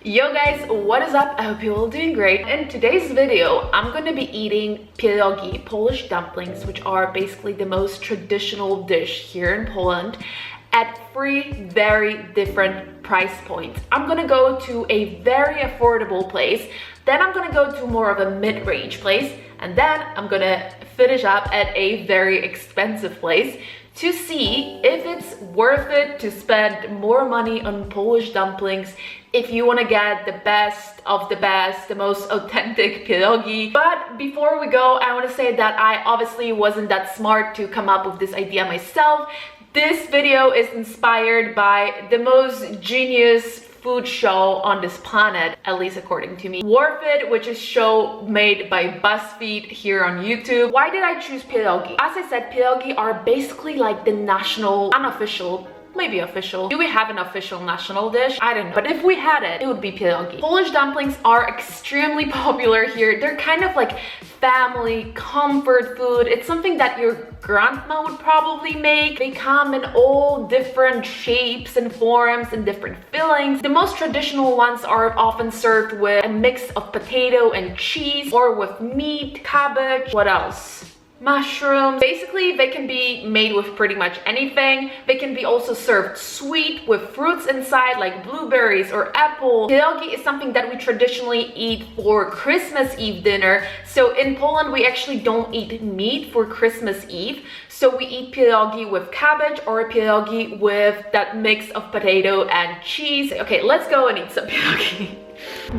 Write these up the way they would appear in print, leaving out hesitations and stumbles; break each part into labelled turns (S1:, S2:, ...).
S1: Yo guys, what is up? I hope you're all doing great. In today's video, I'm gonna be eating pierogi, Polish dumplings, which are basically the most traditional dish here in Poland, at three very different price points. I'm gonna go to a very affordable place, then I'm gonna go to more of a mid-range place, and then I'm gonna finish up at a very expensive place to see if it's worth it to spend more money on Polish dumplings if you want to get the best of the best, the most authentic pierogi. But before we go, I want to say that I obviously wasn't that smart to come up with this idea myself. This video is inspired by the most genius food show on this planet, at least according to me. Worth It, which is a show made by BuzzFeed here on YouTube. Why did I choose pierogi? As I said, pierogi are basically like the national, unofficial, maybe official. Do we have an official national dish? I don't know. But if we had it, it would be pierogi. Polish dumplings are extremely popular here. They're kind of like family comfort food. It's something that your grandma would probably make. They come in all different shapes and forms and different fillings. The most traditional ones are often served with a mix of potato and cheese, or with meat, cabbage. What else? Mushrooms. Basically, they can be made with pretty much anything. They can be also served sweet with fruits inside, like blueberries or apple. Pierogi is something that we traditionally eat for Christmas Eve dinner. So in Poland, we actually don't eat meat for Christmas Eve. So we eat pierogi with cabbage or pierogi with that mix of potato and cheese. Okay, let's go and eat some pierogi.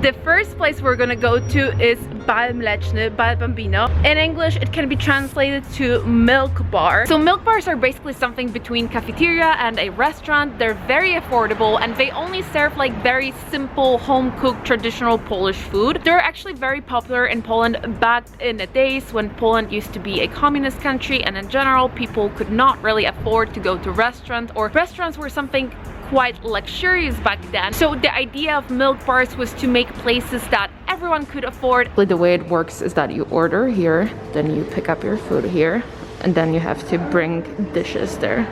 S1: The first place we're gonna go to is Bar Bambino. In English, it can be translated to milk bar. So milk bars are basically something between cafeteria and a restaurant. They're very affordable and they only serve like very simple home-cooked traditional Polish food. They're actually very popular in Poland back in the days when Poland used to be a communist country, and in general, people could not really afford to go to restaurants, or restaurants were something quite luxurious back then. So the idea of milk bars was to make places that everyone could afford. The way it works is that you order here, then you pick up your food here, and then you have to bring dishes there.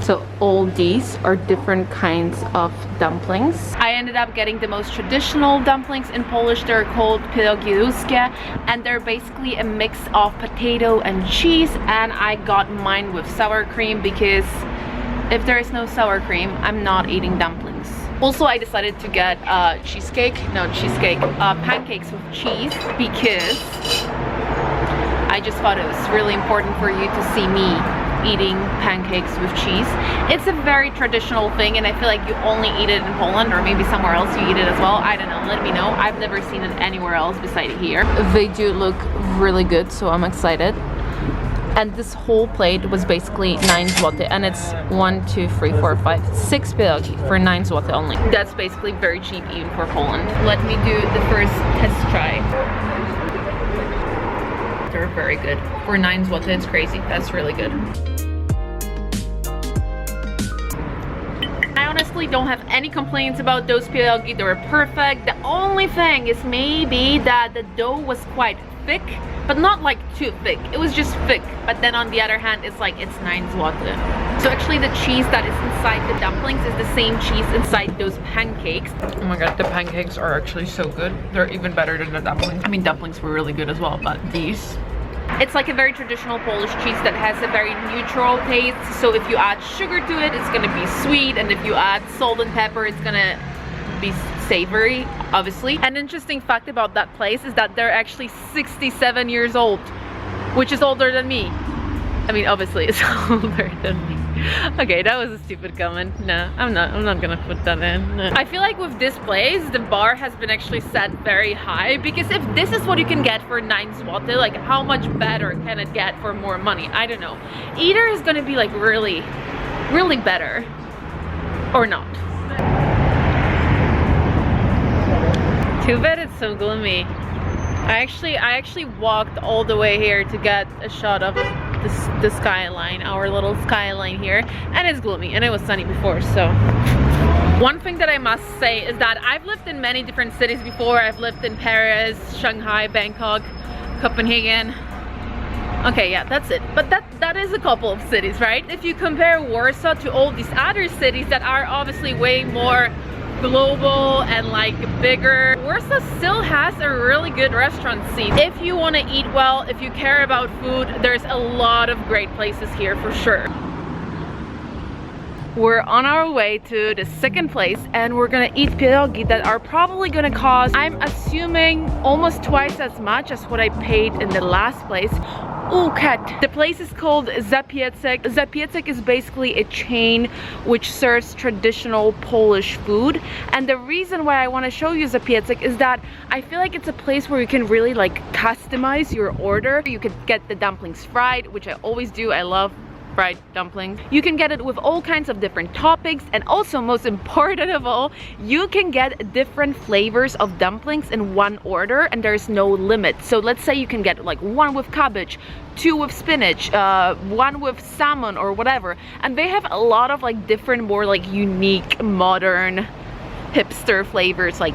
S1: So all these are different kinds of dumplings. I ended up getting the most traditional dumplings in Polish. They're called Pierogi Ruskie, and they're basically a mix of potato and cheese, and I got mine with sour cream because if there is no sour cream, I'm not eating dumplings. Also, I decided to get pancakes with cheese because I just thought it was really important for you to see me eating pancakes with cheese. It's a very traditional thing, and I feel like you only eat it in Poland, or maybe somewhere else you eat it as well. I don't know, let me know. I've never seen it anywhere else besides here. They do look really good, so I'm excited. And this whole plate was basically 9 zloty, and it's 1, 2, 3, 4, 5, 6 pierogi for 9 zloty only. That's basically very cheap even for Poland. Let me do the first test try. They're very good. For 9 zloty, it's crazy. That's really good. I honestly don't have any complaints about those pierogi. They were perfect. The only thing is maybe that the dough was quite thick, but not like too thick. It was just thick. But then on the other hand, it's like it's 9 zloty. So actually the cheese that is inside the dumplings is the same cheese inside those pancakes. Oh my god, the pancakes are actually so good. They're even better than the dumplings. I mean, dumplings were really good as well, but these, it's like a very traditional Polish cheese that has a very neutral taste. So if you add sugar to it, it's gonna be sweet, and if you add salt and pepper, it's gonna be savory, obviously. An interesting fact about that place is that they're actually 67 years old, which is older than me. I mean, obviously it's older than me. Okay, that was a stupid comment. No, I'm not gonna put that in. No. I feel like with this place, the bar has been actually set very high, because if this is what you can get for 9 zloty, like how much better can it get for more money? I don't know. Either is gonna be like really, really better, or not. Too bad it's so gloomy. I actually walked all the way here to get a shot of the skyline, our little skyline here, and it's gloomy, and it was sunny before. So one thing that I must say is that I've lived in many different cities before. I've lived in Paris, Shanghai, Bangkok, Copenhagen. Okay, yeah, that's it. But that is a couple of cities, right? If you compare Warsaw to all these other cities that are obviously way more global and like bigger. Warsaw still has a really good restaurant scene. If you want to eat well, if you care about food, there's a lot of great places here for sure. We're on our way to the second place and we're gonna eat pierogi that are probably gonna cost, I'm assuming, almost twice as much as what I paid in the last place. Ooh, cat. The place is called Zapiecek. Zapiecek is basically a chain which serves traditional Polish food. And the reason why I want to show you Zapiecek is that I feel like it's a place where you can really like customize your order. You could get the dumplings fried, which I always do. I love fried dumplings. You can get it with all kinds of different toppings, and also most important of all, you can get different flavors of dumplings in one order and there's no limit. So let's say you can get like one with cabbage, two with spinach, one with salmon or whatever, and they have a lot of like different, more like unique, modern, hipster flavors, like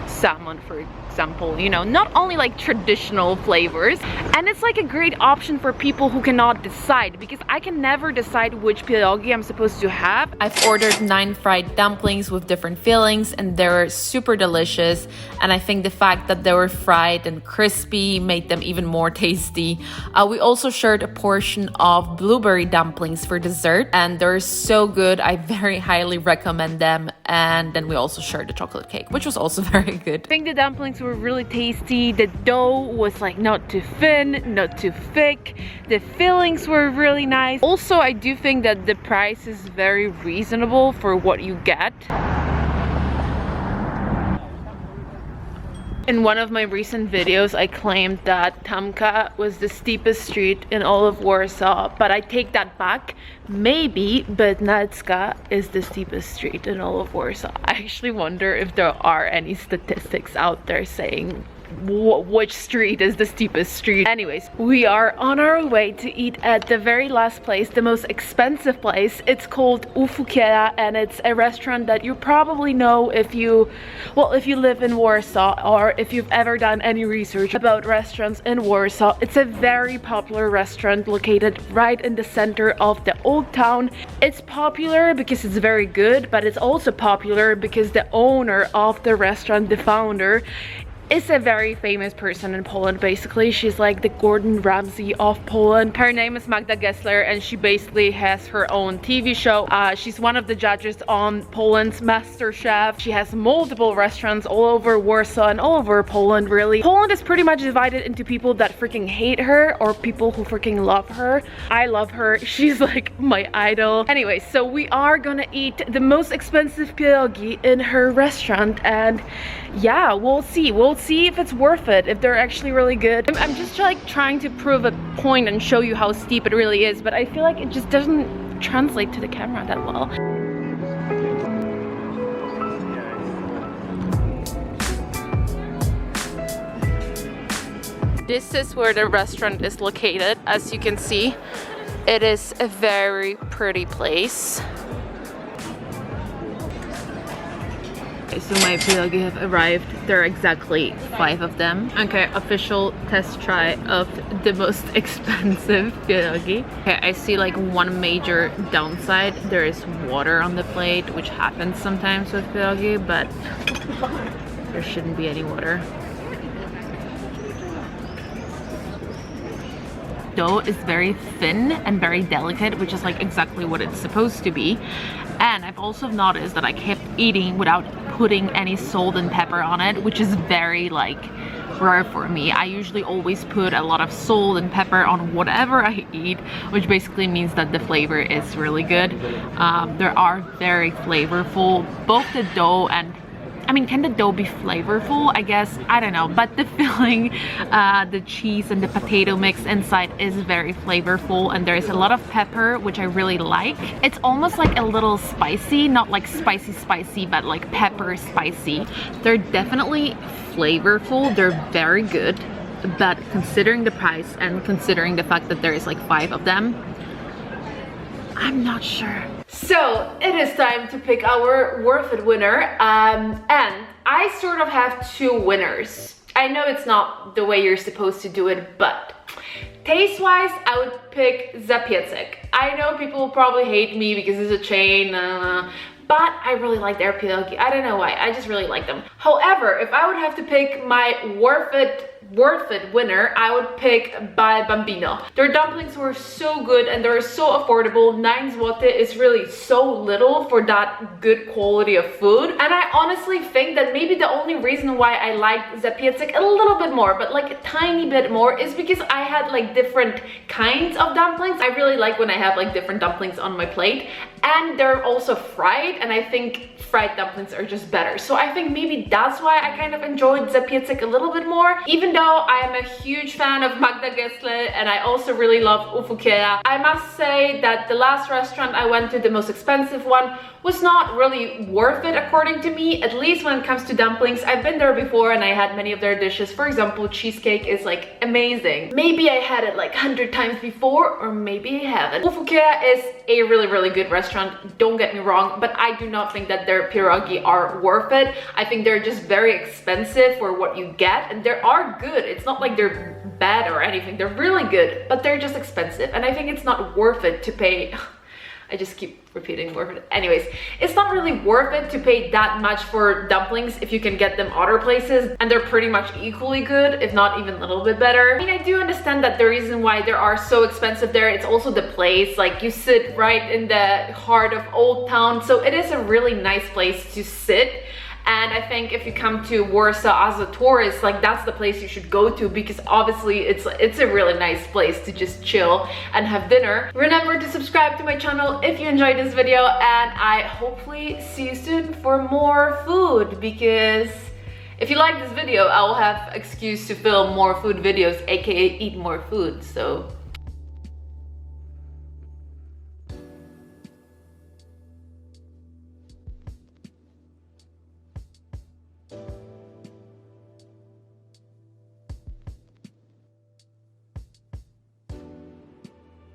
S1: salmon for example, you know, not only like traditional flavors. And it's like a great option for people who cannot decide, because I can never decide which pierogi I'm supposed to have. I've ordered 9 fried dumplings with different fillings and they're super delicious, and I think the fact that they were fried and crispy made them even more tasty. We also shared a portion of blueberry dumplings for dessert and they're so good. I very highly recommend them. And then we also shared the chocolate cake, which was also very good. I think the dumplings were really tasty. The dough was like not too thin, not too thick. The fillings were really nice. Also, I do think that the price is very reasonable for what you get. In one of my recent videos, I claimed that Tamka was the steepest street in all of Warsaw, but I take that back. Maybe Bednacka is the steepest street in all of Warsaw. I actually wonder if there are any statistics out there saying which street is the steepest street. Anyways, we are on our way to eat at the very last place, the most expensive place. It's called U Fukiera, and it's a restaurant that you probably know if you live in Warsaw, or if you've ever done any research about restaurants in Warsaw. It's a very popular restaurant located right in the center of the old town. It's popular because it's very good, but it's also popular because the owner of the restaurant, the founder, is a very famous person in Poland. Basically, she's like the Gordon Ramsay of Poland. Her name is Magda Gessler and she basically has her own TV show. She's one of the judges on Poland's MasterChef. She has multiple restaurants all over Warsaw and all over Poland, really. Poland is pretty much divided into people that freaking hate her or people who freaking love her. I love her. She's like my idol. Anyway, so we are gonna eat the most expensive pierogi in her restaurant, and yeah, we'll see if it's worth it, if they're actually really good. I'm just like trying to prove a point and show you how steep it really is, but I feel like it just doesn't translate to the camera that well. This is where the restaurant is located. As you can see, it is a very pretty place. So my pierogi have arrived. There are exactly 5 of them. Okay, official test try of the most expensive pierogi. Okay, I see like one major downside. There is water on the plate, which happens sometimes with pierogi, but there shouldn't be any water. Dough is very thin and very delicate, which is like exactly what it's supposed to be. And I've also noticed that I kept eating without putting any salt and pepper on it, which is very like rare for me. I usually always put a lot of salt and pepper on whatever I eat, which basically means that the flavor is really good. They are very flavorful, both the dough and, I mean, can the dough be flavorful? I guess, I don't know, but the filling, the cheese and the potato mix inside is very flavorful, and there is a lot of pepper, which I really like. It's almost like a little spicy, not like spicy, but like pepper spicy. They're definitely flavorful, they're very good, but considering the price and considering the fact that there is like 5 of them, I'm not sure. So it is time to pick our worth it winner, and I sort of have 2 winners. I know it's not the way you're supposed to do it, but taste wise I would pick Zapiecek. I know people will probably hate me because it's a chain, but I really like their pierogi. I don't know why, I just really like them. However, if I would have to pick my worth it winner, I would pick Bar Bambino. Their dumplings were so good and they're so affordable. 9 zloty is really so little for that good quality of food. And I honestly think that maybe the only reason why I liked Zapiecek a little bit more, but like a tiny bit more, is because I had like different kinds of dumplings. I really like when I have like different dumplings on my plate, and they're also fried, and I think fried dumplings are just better. So I think maybe that's why I kind of enjoyed Zapiecek a little bit more. Even though I am a huge fan of Magda Gessler and I also really love U Fukiera, I must say that the last restaurant I went to, the most expensive one, was not really worth it according to me, at least when it comes to dumplings. I've been there before and I had many of their dishes. For example, cheesecake is like amazing. Maybe I had it like 100 times before, or maybe I haven't. U Fukiera is a really good restaurant, don't get me wrong, but I do not think that their pierogi are worth it. I think they're just very expensive for what you get, and they are good. It's not like they're bad or anything, they're really good, but they're just expensive, and I think it's not worth it to pay. I just keep repeating worth it. Anyways, it's not really worth it to pay that much for dumplings if you can get them other places, and they're pretty much equally good, if not even a little bit better. I mean, I do understand that the reason why they are so expensive there, it's also the place. Like, you sit right in the heart of Old Town, so it is a really nice place to sit. And I think if you come to Warsaw as a tourist, like, that's the place you should go to, because obviously it's a really nice place to just chill and have dinner. Remember to subscribe to my channel if you enjoyed this video, and I hopefully see you soon for more food, because if you like this video, I will have excuse to film more food videos, aka eat more food. So